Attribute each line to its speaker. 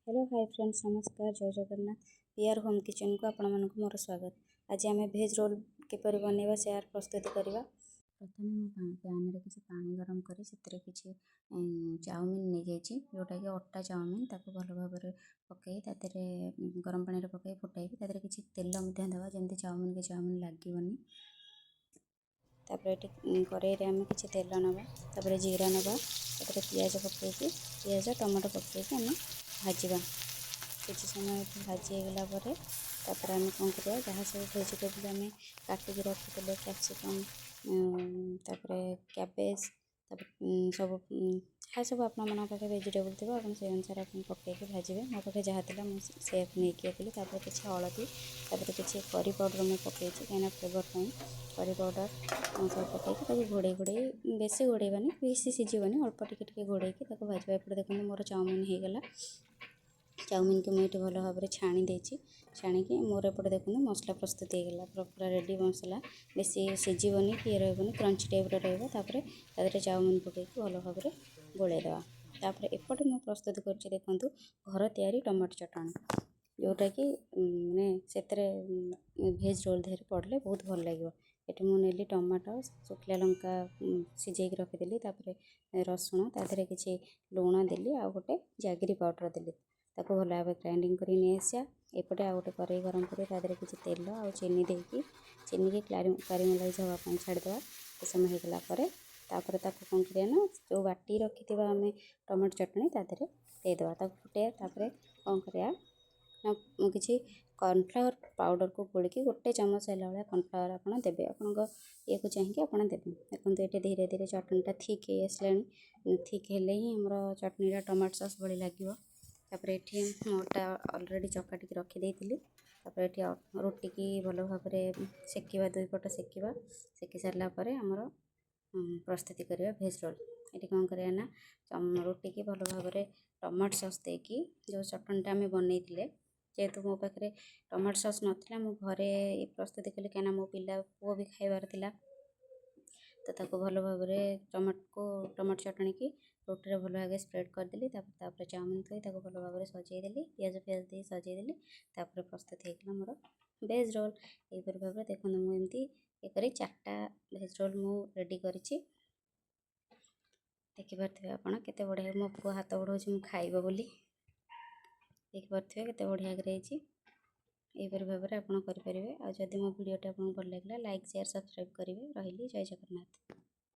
Speaker 1: Hello hi friends, नमस्कार, जय Jagannath. PR home kitchen को आपण मानक मोर स्वागत। आज आम भेज रोल किपर बनवा से यार प्रस्तुति करवा। प्रथम मुझे पैन रे किसी पानी गरम करी से किसी चाउमिन नहीं जाइए, जोटा कि अटा चाउमिन ताको भल भाव पकई गरम पानी पकई फुटाइबी। तादरे किसी तेल देवा जमी चाउमिन के चाउमिन लगनी। कड़ाई रे आम किसी तेल नवा, जीरा नवा, पियाज पकईकी पियाज टमाटो पकईकी आम भाजवा। किसी समय भाजी गला आम कौन कर जहाँ सब भेजिटेबल आम काटिकी रखी कैप्सिकम कैबेज सब हाँ सब आप भेजिटेबल थी आप से अनुसार आप पकईकी भाजबे। मो पाखे जहाँ था मुझे नहीं किसी हलदी किसी करी पाउडर मुझे पकई कहीं फ्लेवर करी पाउडर सब पकईकी घोड़े घोड़े बेसी घोड़ेबानी बेसी सीझीबनी अल्प टिके घोड़ेकी भाजवा। एपटे देखते मोर चाउमिन हो गला। चाउमिन को मुझे भल भाव में छाणी देची। छाणिकी मोर एपटे देखते मसला प्रस्तुत होगा पूरा रेडी मसला। बेसी सीझीबनी कि रही क्रंची टाइप रहा चाउमिन पकईकी भल भाव में गोलेदवा। तापर एपटे मुझे प्रस्तुत कर देखूँ घर तैयारी टमाटो चटणी, जोटा कि माने से भेज रोल देहरे पड़े बहुत भल लगे। ये मुझे टमाटो शुखला लंका सीझेक रखीदी, रसुण तादे किसी लुण देली आ गोटे जैगरी पाउडर देली ताको भल भाव ग्राइंडिंग कर नहीं आसा। एपटे आ गोटे कड़ाई गरम कर किसी तेल आ चीनी देकी चीनी की क्यारामेलाइज हाँपाई छाड़ीदे। कुछ समय होगला तापर कौन करना जो बाटी रखी आम टमाटो चटनी तादे देदेवा फुटे। कौन करा किसी कॉर्नफ्लावर पाउडर को गोलिकी गोटे चमच है भाया कॉर्नफ्लावर आपड़ देवे। आपण ये को चाहिए आप देवे। देखो ये धीरे धीरे चटनीटा थिक हो आसला। थिक हेले ही आमर चटनीटा टमाटो सॉस भली लगे। तापर ये मोटा ऑलरेडी चकाटी रखी थी। रुटी की भल भाव में सेकिवा, दुई पट सेकिवा। सेकी सारा आमर प्रस्तुति करवा भेज रोल। ये कौन करना रुटी की भल भाव में टमाटो सॉस देकी जो चटनीटा आम बनई जेहेतु मो पाखे टमाटो सॉस नाला मु घरे प्रस्तुति कली कहीं मो पिला पुओ भी खाइबार थिला। तो भल भाव में टमाटो चटनी की रोटी भल भाव स्प्रेड करदेली। चाउमिन थी भल भाव में सजेदेली, पियाज फियाज दे सजेदेली। प्रस्तुत होगा मोर भेज रोल। यहीपर भाव में देखो मुझे ये चार्टा भेज रोल मु रेडी करी। देखिपे आपड़ के बढ़िया मो पु हाथ बढ़ाऊँ खाइब बोली। देखिपे के बढ़िया रही। यहीपर भाव में आप करेंगे। आदि मो भिडियोटी आपको भल लगे लाइक शेयर सब्सक्राइब करेंगे। रही जय जगन्नाथ।